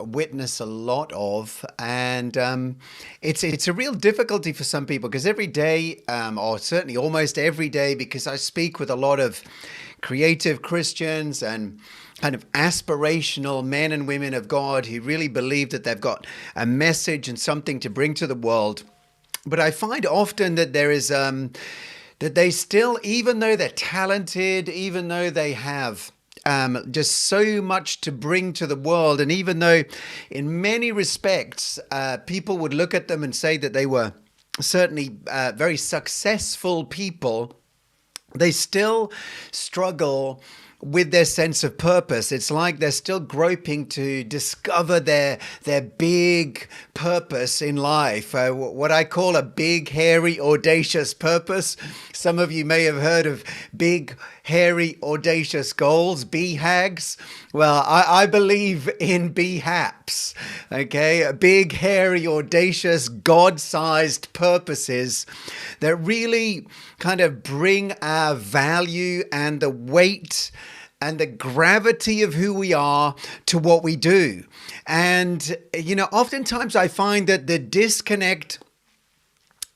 witness a lot of, and it's a real difficulty for some people because every day, or certainly almost every day, because I speak with a lot of creative Christians and kind of aspirational men and women of God who really believe that they've got a message and something to bring to the world. But I find often that there is that they still, even though they're talented, even though they have just so much to bring to the world, and even though in many respects people would look at them and say that they were certainly very successful people, they still struggle with their sense of purpose. It's like they're still groping to discover their big purpose in life, what I call a big, hairy, audacious purpose. Some of you may have heard of big, hairy, audacious goals, BHAGs. Well, I believe in BHAPs, okay? Big, hairy, audacious, God-sized purposes that really kind of bring our value and the weight and the gravity of who we are to what we do. And, oftentimes I find that the disconnect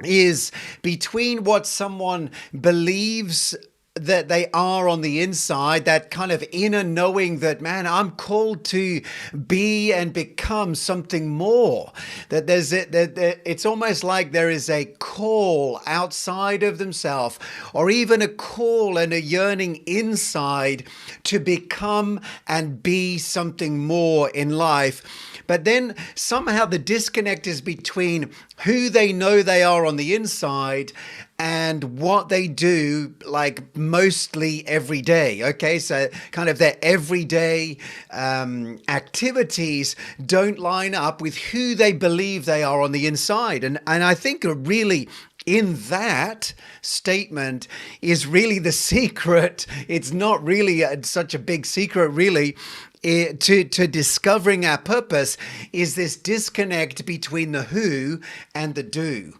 is between what someone believes that they are on the inside, that kind of inner knowing that, man, I'm called to be and become something more. That it's almost like there is a call outside of themselves, or even a call and a yearning inside to become and be something more in life. But then somehow the disconnect is between who they know they are on the inside and what they do, like mostly every day. Okay, so kind of their everyday activities don't line up with who they believe they are on the inside. And I think really in that statement is really the secret. It's not really such a big secret, really. To discovering our purpose is this disconnect between the who and the do.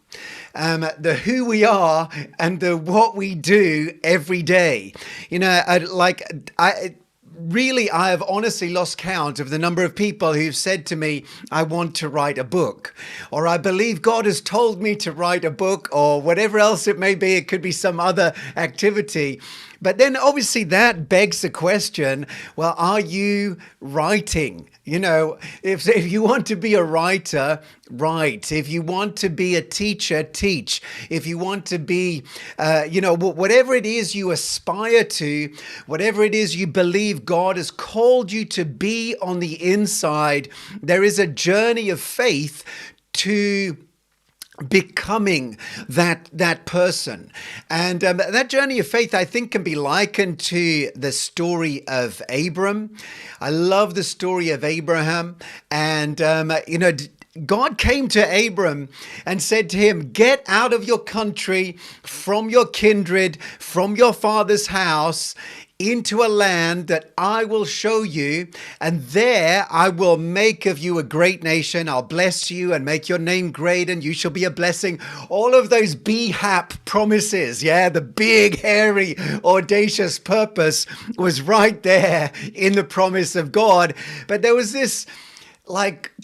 The who we are and the what we do every day. I have honestly lost count of the number of people who've said to me, I want to write a book, or I believe God has told me to write a book, or whatever else it may be. It could be some other activity. But then obviously that begs the question, well, are you writing? If you want to be a writer, write. If you want to be a teacher, teach. If you want to be, whatever it is you aspire to, whatever it is you believe God has called you to be on the inside, there is a journey of faith to becoming that person. And that journey of faith, I think, can be likened to the story of Abram. I love the story of Abraham. And, God came to Abram and said to him, get out of your country, from your kindred, from your father's house, into a land that I will show you, and there I will make of you a great nation. I'll bless you and make your name great, and you shall be a blessing. All of those BHAP promises, the big, hairy, audacious purpose was right there in the promise of God. But there was this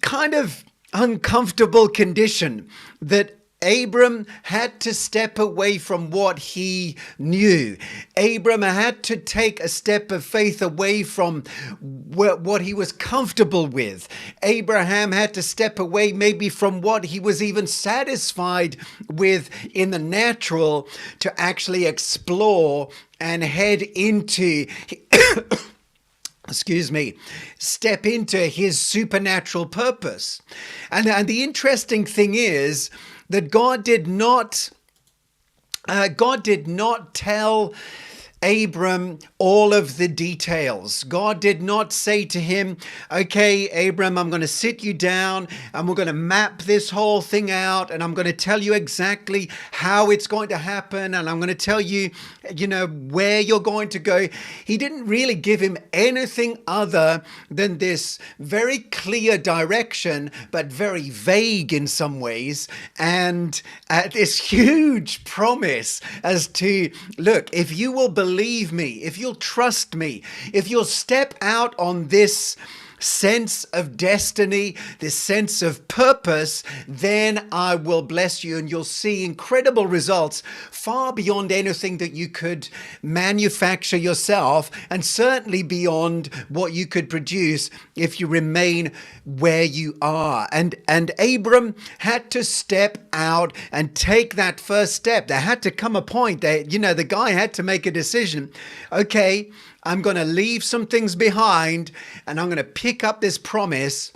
kind of uncomfortable condition that Abram had to step away from what he knew. Abram had to take a step of faith away from what he was comfortable with. Abraham had to step away maybe from what he was even satisfied with in the natural to actually explore and head into step into his supernatural purpose. And the interesting thing is that God did not tell Abram all of the details. God did not say to him, okay, Abram, I'm going to sit you down and we're going to map this whole thing out, and I'm going to tell you exactly how it's going to happen, and I'm going to tell you, where you're going to go. He didn't really give him anything other than this very clear direction, but very vague in some ways, and this huge promise as to, look, if you will believe me, if you'll trust me, if you'll step out on this sense of destiny, this sense of purpose, then I will bless you and you'll see incredible results far beyond anything that you could manufacture yourself, and certainly beyond what you could produce if you remain where you are. And Abram had to step out and take that first step. There had to come a point that, the guy had to make a decision. Okay, I'm going to leave some things behind and I'm going to pick up this promise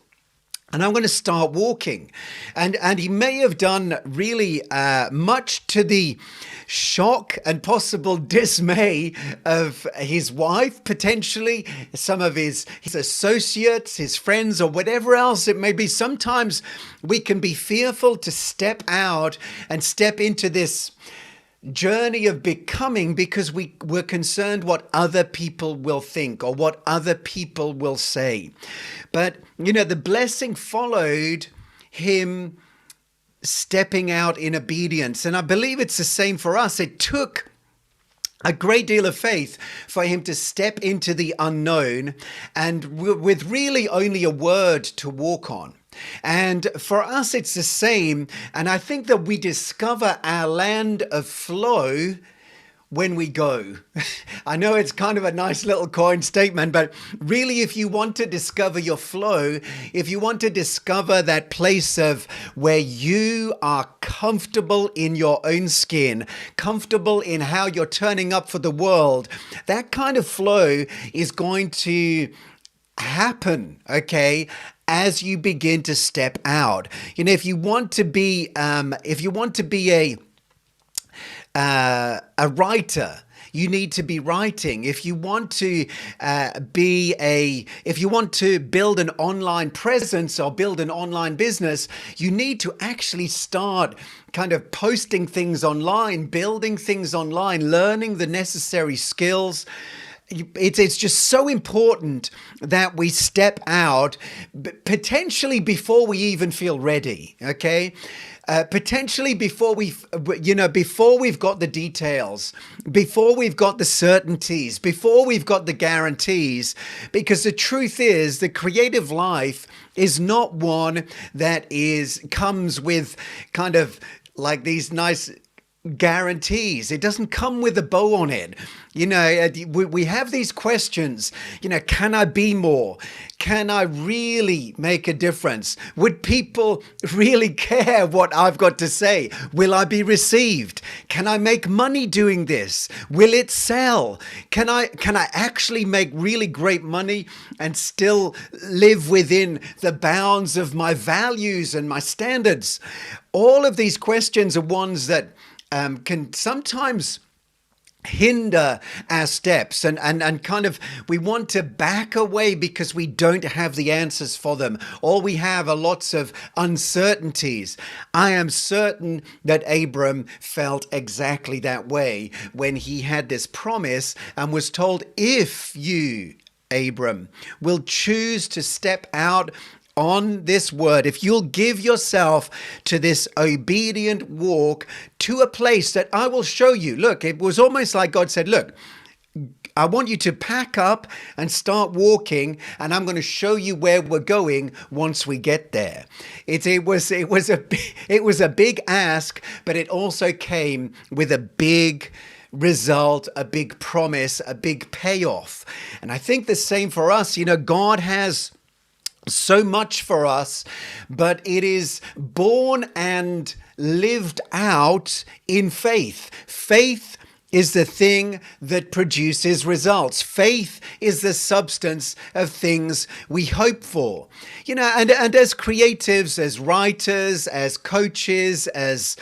and I'm going to start walking. And he may have done really much to the shock and possible dismay of his wife, potentially some of his associates, his friends, or whatever else it may be. Sometimes we can be fearful to step out and step into this journey of becoming because we're concerned what other people will think or what other people will say. But, the blessing followed him stepping out in obedience. And I believe it's the same for us. It took a great deal of faith for him to step into the unknown and with really only a word to walk on. And for us, it's the same. And I think that we discover our land of flow when we go. I know it's kind of a nice little coin statement, but really, if you want to discover your flow, if you want to discover that place of where you are comfortable in your own skin, comfortable in how you're turning up for the world, that kind of flow is going to happen, okay, as you begin to step out. If you want to be a writer, you need to be writing. If you want to build an online presence or build an online business, you need to actually start kind of posting things online, building things online, learning the necessary skills. It's just so important that we step out, potentially before we even feel ready, okay? Potentially before we've got the details, before we've got the certainties, before we've got the guarantees. Because the truth is, the creative life is not one that comes with kind of like these nice guarantees. It doesn't come with a bow on it. We have these questions, can I be more? Can I really make a difference? Would people really care what I've got to say? Will I be received? Can I make money doing this? Will it sell? Can I actually make really great money and still live within the bounds of my values and my standards? All of these questions are ones that can sometimes hinder our steps and kind of we want to back away because we don't have the answers for them. All we have are lots of uncertainties. I am certain that Abram felt exactly that way when he had this promise and was told, if you, Abram, will choose to step out on this word, if you'll give yourself to this obedient walk to a place that I will show you. Look, it was almost like God said, look, I want you to pack up and start walking, and I'm going to show you where we're going once we get there. It was a big ask, but it also came with a big result, a big promise, a big payoff. And I think the same for us. God has so much for us, but it is born and lived out in faith. Faith is the thing that produces results. Faith is the substance of things we hope for. And as creatives, as writers, as coaches, as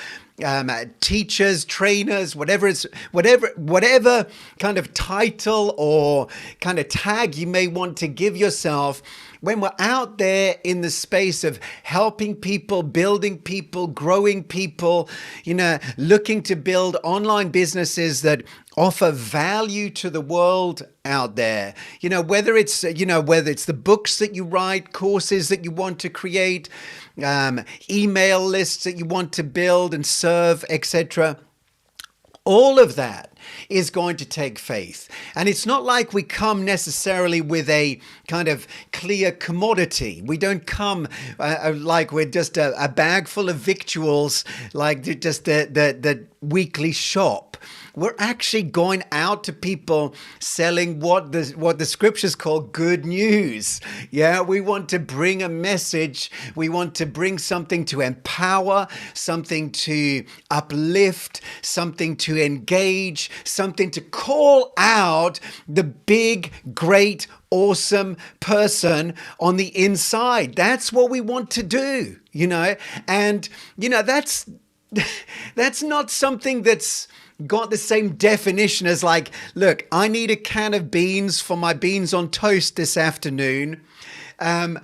teachers, trainers, whatever kind of title or kind of tag you may want to give yourself, when we're out there in the space of helping people, building people, growing people, looking to build online businesses that offer value to the world out there, whether it's the books that you write, courses that you want to create, email lists that you want to build and serve, etc. All of that is going to take faith. And it's not like we come necessarily with a kind of clear commodity. We don't come like we're just a bag full of victuals, like just the weekly shop. We're actually going out to people selling what the scriptures call good news. Yeah, we want to bring a message. We want to bring something to empower, something to uplift, something to engage, something to call out the big, great, awesome person on the inside. That's what we want to do, and that's not something that's got the same definition as like, look, I need a can of beans for my beans on toast this afternoon. And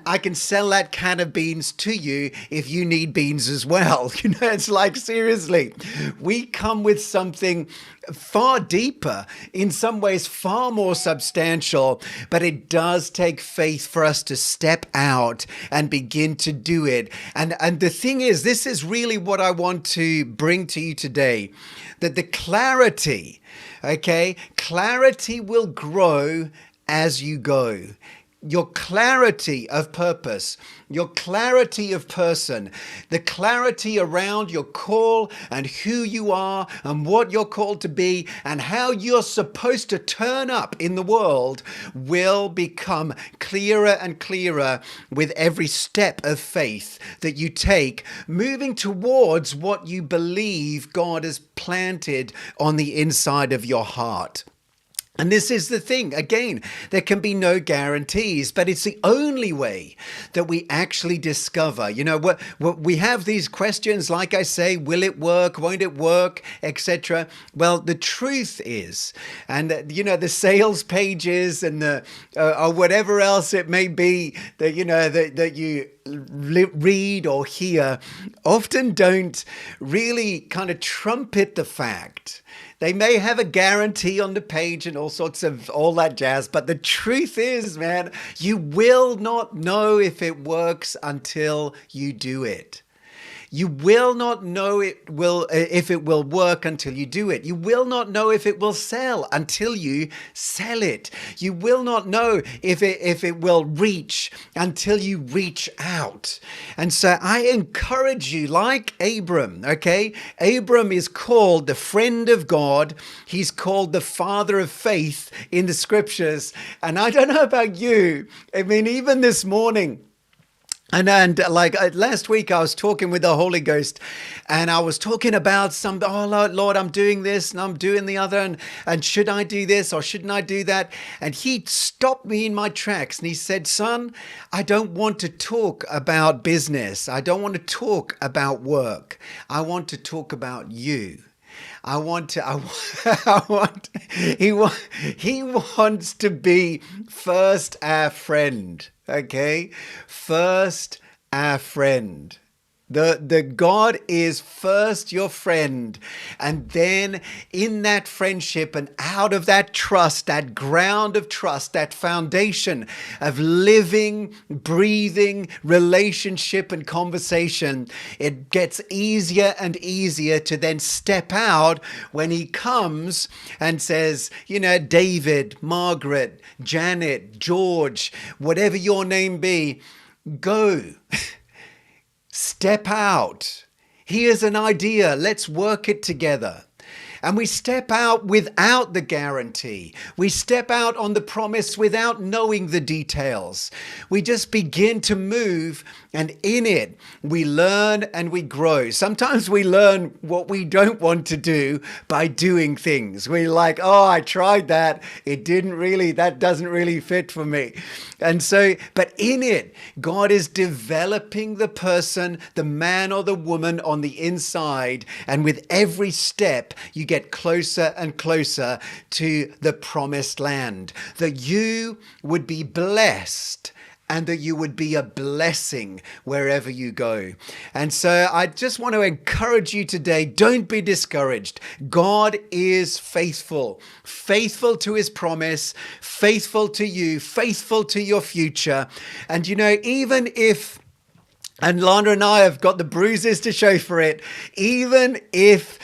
I can sell that can of beans to you if you need beans as well. It's like, seriously, we come with something far deeper, in some ways far more substantial, but it does take faith for us to step out and begin to do it. And the thing is, this is really what I want to bring to you today, that the clarity will grow as you go. Your clarity of purpose, your clarity of person, the clarity around your call and who you are and what you're called to be and how you're supposed to turn up in the world will become clearer and clearer with every step of faith that you take, moving towards what you believe God has planted on the inside of your heart. And this is the thing. Again, there can be no guarantees, but it's the only way that we actually discover. We have these questions, like I say, will it work? Won't it work? Etc. Well, the truth is, and the sales pages and the or whatever else it may be that that you read or hear often don't really kind of trumpet the fact. They may have a guarantee on the page and all sorts of all that jazz, but the truth is, man, you will not know if it works until you do it. You will not know if it will work until you do it. You will not know if it will sell until you sell it. You will not know if it will reach until you reach out. And so I encourage you, like Abram, okay? Abram is called the friend of God. He's called the father of faith in the scriptures. And I don't know about you. I mean, even this morning, And like last week, I was talking with the Holy Ghost, and I was talking about Lord, I'm doing this and I'm doing the other, and should I do this or shouldn't I do that? And he stopped me in my tracks and he said, son, I don't want to talk about business. I don't want to talk about work. I want to talk about you. He wants to be first our friend, okay? First our friend. The God is first your friend, and then in that friendship and out of that trust, that ground of trust, that foundation of living, breathing relationship and conversation, it gets easier and easier to then step out when he comes and says, David, Margaret, Janet, George, whatever your name be, go. Step out. Here's an idea. Let's work it together. And we step out without the guarantee. We step out on the promise without knowing the details. We just begin to move, and in it, we learn and we grow. Sometimes we learn what we don't want to do by doing things. We're like, I tried that. That doesn't really fit for me. And so, but in it, God is developing the person, the man or the woman on the inside. And with every step, you get closer and closer to the promised land, that you would be blessed and that you would be a blessing wherever you go. And so I just want to encourage you today, don't be discouraged. God is faithful, faithful to his promise, faithful to you, faithful to your future. And even if, and Lana and I have got the bruises to show for it, even if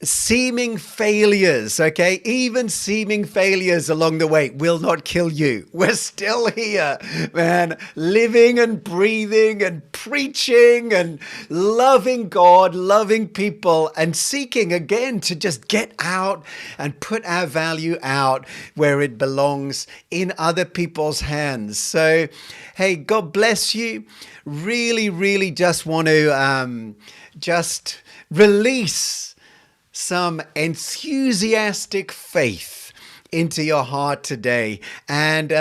seeming failures, okay? Even seeming failures along the way will not kill you. We're still here, man, living and breathing and preaching and loving God, loving people, and seeking again to just get out and put our value out where it belongs, in other people's hands. So, hey, God bless you. Really, really just want to just release some enthusiastic faith into your heart today, and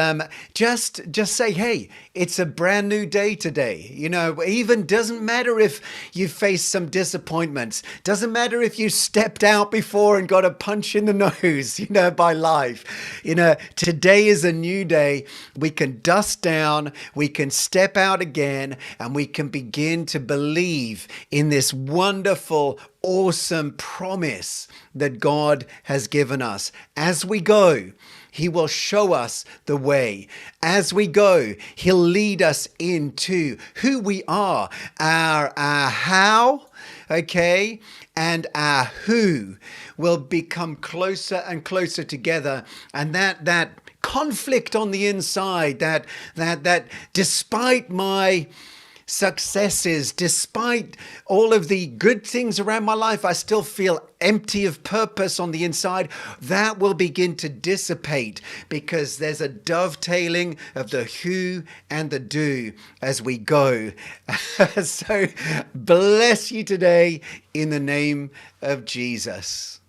just say, hey, it's a brand new day today. You know, even doesn't matter if you faced some disappointments, doesn't matter if you stepped out before and got a punch in the nose, you know, by life. You know, today is a new day. We can dust down, we can step out again, and we can begin to believe in this wonderful, awesome promise that God has given us. As we go, He will show us the way. As we go, He'll lead us into who we are, our how, okay, and our who will become closer and closer together. And that conflict on the inside, that despite my successes, despite all of the good things around my life, I still feel empty of purpose on the inside. That will begin to dissipate because there's a dovetailing of the who and the do as we go. So bless you today in the name of Jesus.